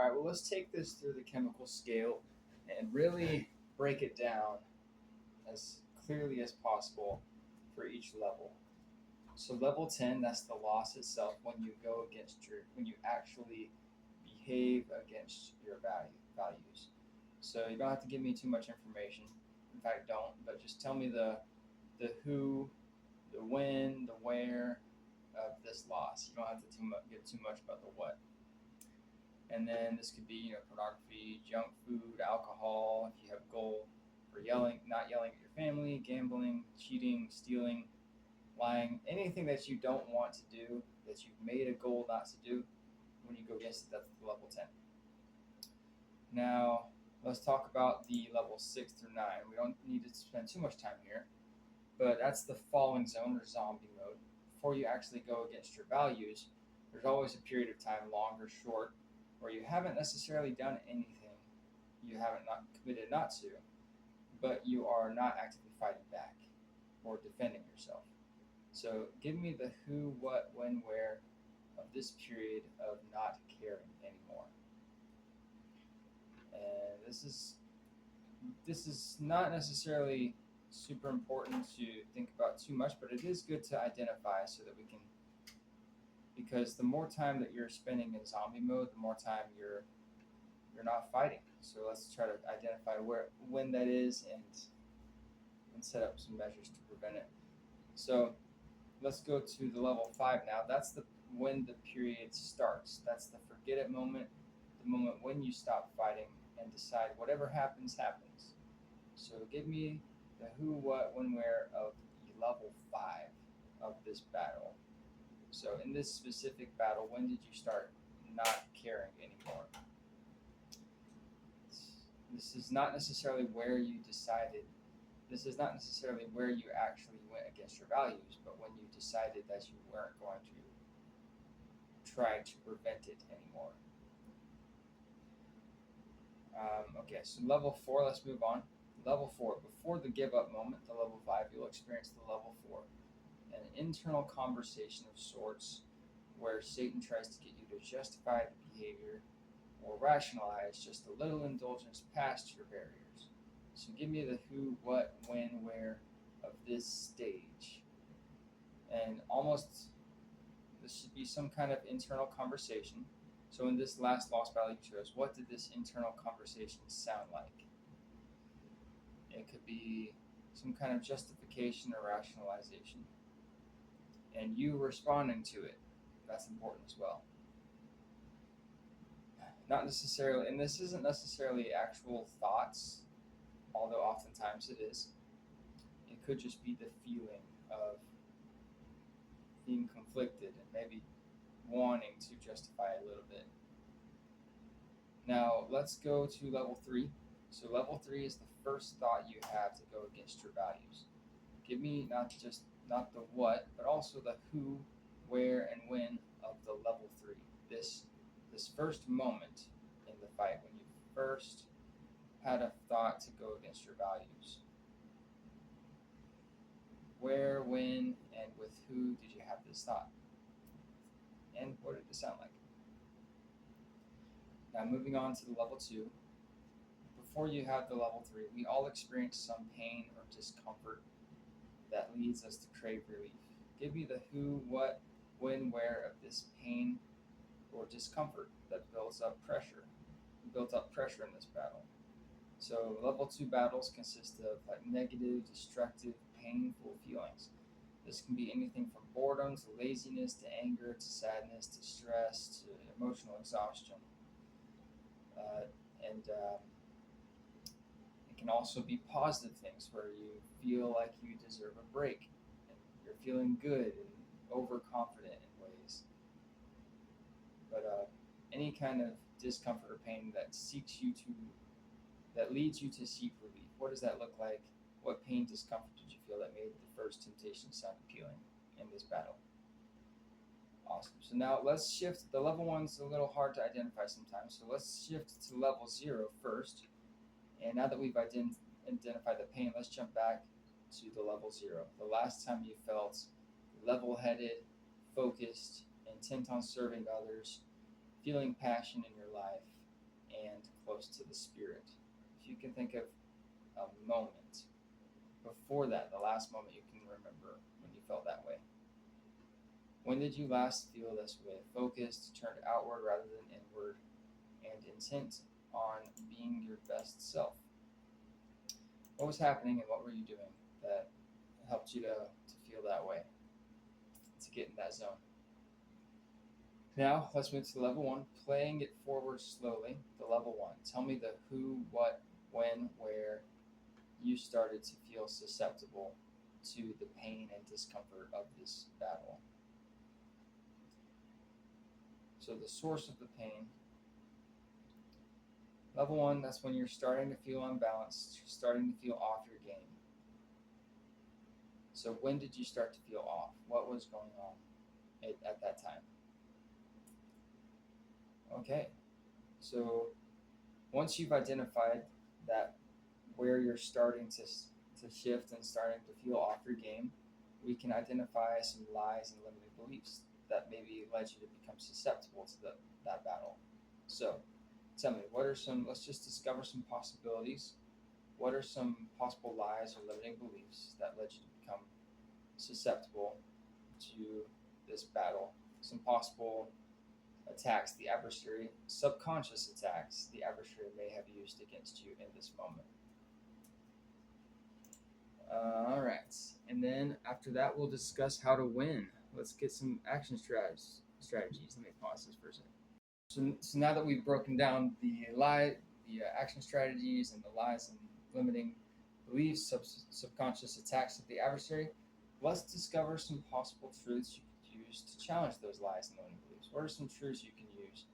All right, well, let's take this through the chemical scale and really break it down as clearly as possible for each level. So, level 10, that's the loss itself when you actually behave against your values. So, you don't have to give me too much information. In fact, don't, but just tell me the who, the when, the where of this loss. You don't have to give too much about the what. And then this could be pornography, junk food, alcohol. If you have a goal for not yelling at your family, gambling, cheating, stealing, lying, anything that you don't want to do, that you've made a goal not to do. When you go against it, that's level 10. Now let's talk about the level 6 through 9. We don't need to spend too much time here, but that's the falling zone or zombie mode. Before you actually go against your values, there's always a period of time, long or short, where you haven't necessarily done anything you haven't not committed not to, but you are not actively fighting back or defending yourself. So give me the who, what, when, where of this period of not caring anymore. And this is not necessarily super important to think about too much, but it is good to identify so that we can, because the more time that you're spending in zombie mode, the more time you're not fighting. So let's try to identify when that is and set up some measures to prevent it. So let's go to the level 5 now. That's the when the period starts. That's the forget it moment, the moment when you stop fighting and decide whatever happens happens. So give me the who, what, when, where of the level 5 of this battle. So in this specific battle, when did you start not caring anymore? This is not necessarily where you decided. This is not necessarily where you actually went against your values, but when you decided that you weren't going to try to prevent it anymore. Okay, so level 4, let's move on. Level 4, before the give up moment, the level 5, you'll experience the level 4, an internal conversation of sorts where Satan tries to get you to justify the behavior or rationalize just a little indulgence past your barriers. So give me the who, what, when, where of this stage. And almost this should be some kind of internal conversation. So in this last lost battle you chose, what did this internal conversation sound like? It could be some kind of justification or rationalization. And you responding to it. That's important as well. Not necessarily, and this isn't necessarily actual thoughts, although oftentimes it is. It could just be the feeling of being conflicted and maybe wanting to justify a little bit. Now, let's go to level 3. So, level 3 is the first thought you have to go against your values. Give me not the what, but also the who, where, and when of the level 3. This first moment in the fight when you first had a thought to go against your values. Where, when, and with who did you have this thought? And what did it sound like? Now, moving on to the level 2. Before you have the level 3, we all experience some pain or discomfort that leads us to crave relief. Give me the who, what, when, where of this pain or discomfort that built up pressure in this battle. So level 2 battles consist of negative, destructive, painful feelings. This can be anything from boredom to laziness to anger to sadness to stress to emotional exhaustion. And it can also be positive things where you feel like you deserve a break and you're feeling good and overconfident in ways. But any kind of discomfort or pain that leads you to seek relief. What does that look like? What pain, discomfort did you feel that made the first temptation sound appealing in this battle? Awesome. So now let's shift. The level 1's a little hard to identify sometimes. So let's shift to level 0 first. And now that we've identified the pain, let's jump back to the level 0. The last time you felt level-headed, focused, intent on serving others, feeling passion in your life. and close to the spirit. If you can think of a moment before that, the last moment you can remember when you felt that way. When did you last feel this way? Focused, turned outward rather than inward, and intent on being your best self. What was happening and what were you doing that helped you to feel that way, to get in that zone? Now, let's move to level one, playing it forward slowly. The level one. Tell me the who, what, when, where you started to feel susceptible to the pain and discomfort of this battle. So, the source of the pain. Level one, that's when you're starting to feel unbalanced, you're starting to feel off your game. So, when did you start to feel off? What was going on at that time? Okay, so once you've identified that where you're starting to shift and starting to feel off your game, we can identify some lies and limiting beliefs that maybe led you to become susceptible to that battle. So tell me, let's just discover some possibilities. What are some possible lies or limiting beliefs that led you to become susceptible to this battle? Some possible attacks the adversary, subconscious attacks the adversary may have used against you in this moment. All right, and then after that, we'll discuss how to win. Let's get some action strategies. Let me pause this for a second. So now that we've broken down the action strategies, and the lies and limiting beliefs, subconscious attacks of the adversary, let's discover some possible truths you could use to challenge those lies and limiting beliefs. What are some truths you can use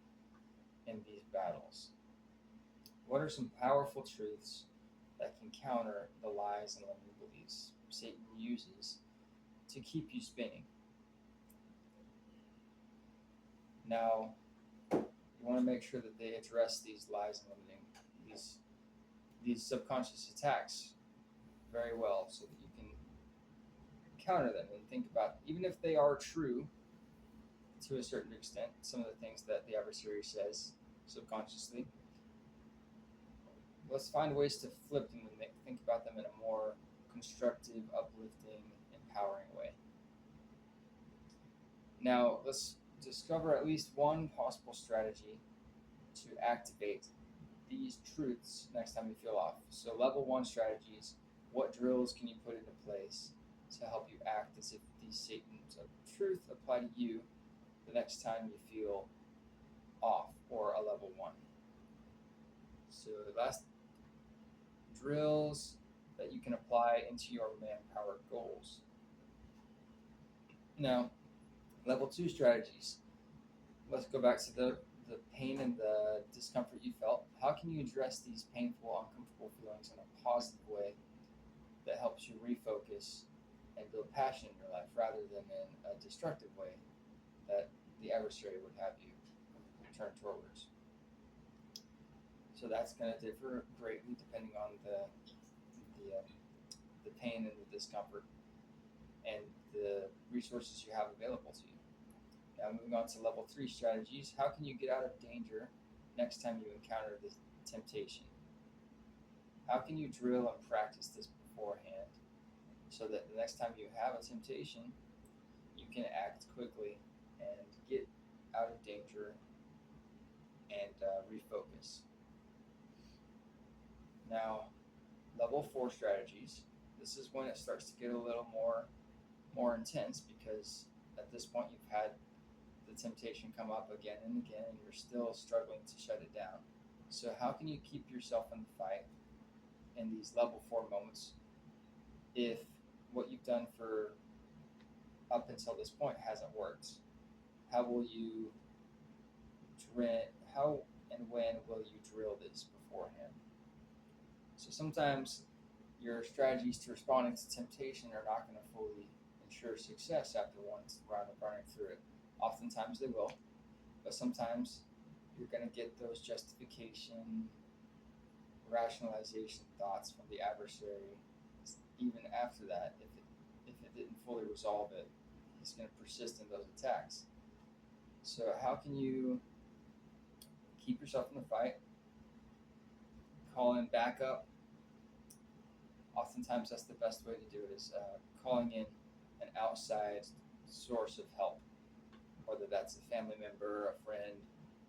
in these battles? What are some powerful truths that can counter the lies and limiting beliefs Satan uses to keep you spinning? Now, you want to make sure that they address these lies and limiting these subconscious attacks very well, so that you can counter them and think about, even if they are true to a certain extent, some of the things that the adversary says subconsciously, let's find ways to flip them and think about them in a more constructive, uplifting, empowering way. Now, let's discover at least one possible strategy to activate these truths next time you feel off. So, level one strategies: what drills can you put into place to help you act as if these Satan's of truth apply to you the next time you feel off or a level one? So, the last drills that you can apply into your manpower goals. Now, level two strategies. Let's go back to the pain and the discomfort you felt. How can you address these painful, uncomfortable feelings in a positive way that helps you refocus and build passion in your life, rather than in a destructive way that the adversary would have you turn towards? So that's going to differ greatly depending on the pain and the discomfort and the resources you have available to you. Now, moving on to level three strategies. How can you get out of danger next time you encounter this temptation? How can you drill and practice this beforehand so that the next time you have a temptation, you can act quickly and get out of danger and refocus? Now, level four strategies. This is when it starts to get a little more intense, because at this point you've had the temptation come up again and again, and you're still struggling to shut it down. So how can you keep yourself in the fight in these level four moments if what you've done for up until this point hasn't worked? How will you how and when will you drill this beforehand? So sometimes your strategies to responding to temptation are not going to fully ensure success after one round of running through it. Oftentimes they will, but sometimes you're going to get those justification, rationalization thoughts from the adversary. Even after that, if it didn't fully resolve it, he's going to persist in those attacks. So how can you keep yourself in the fight call in backup. Oftentimes, that's the best way to do it is calling in an outside source of help, whether that's a family member, a friend,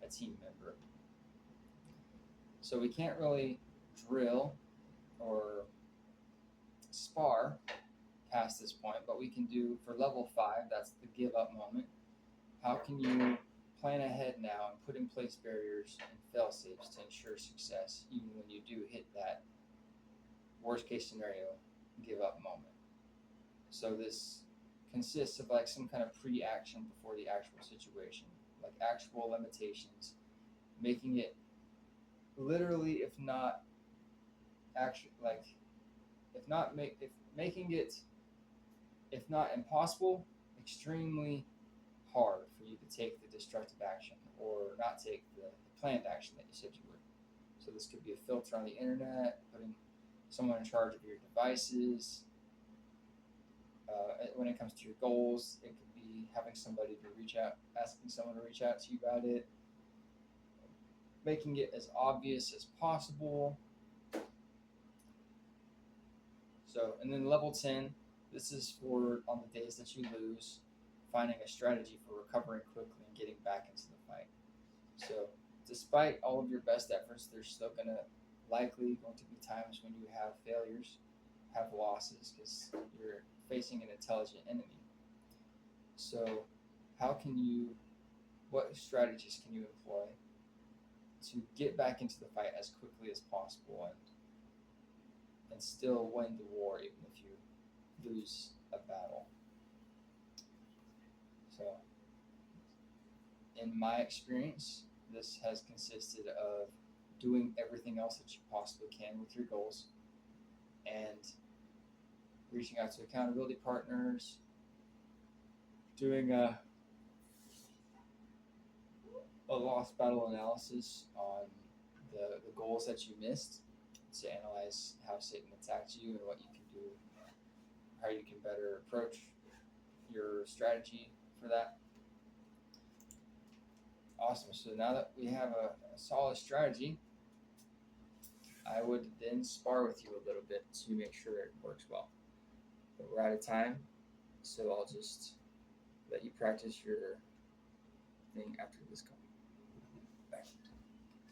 a team member. So we can't really drill or spar past this point, but we can do for level 5, that's the give up moment. How can you plan ahead now and put in place barriers and fail safes to ensure success even when you do hit that worst case scenario give up moment? So this consists of like some kind of pre-action before the actual situation, like actual limitations, making it literally, if not actually, like if making it, if not impossible, extremely hard for you to take the destructive action or not take the planned action that you said you would. So this could be a filter on the internet, putting someone in charge of your devices. When it comes to your goals, it could be having somebody to reach out, asking someone to reach out to you about it, making it as obvious as possible. So, and then level 10, this is for on the days that you lose, finding a strategy for recovering quickly and getting back into the fight. So, despite all of your best efforts, there's still likely going to be times when you have failures, have losses, because you're facing an intelligent enemy. So, what strategies can you employ to get back into the fight as quickly as possible and still win the war even if you lose a battle? So, in my experience, this has consisted of doing everything else that you possibly can with your goals and reaching out to accountability partners, doing a lost battle analysis on the goals that you missed to analyze how Satan attacked you and what you can do, how you can better approach your strategy for that. Awesome. So now that we have a solid strategy, I would then spar with you a little bit to make sure it works well. But we're out of time, so I'll just let you practice your thing after this call. Bye.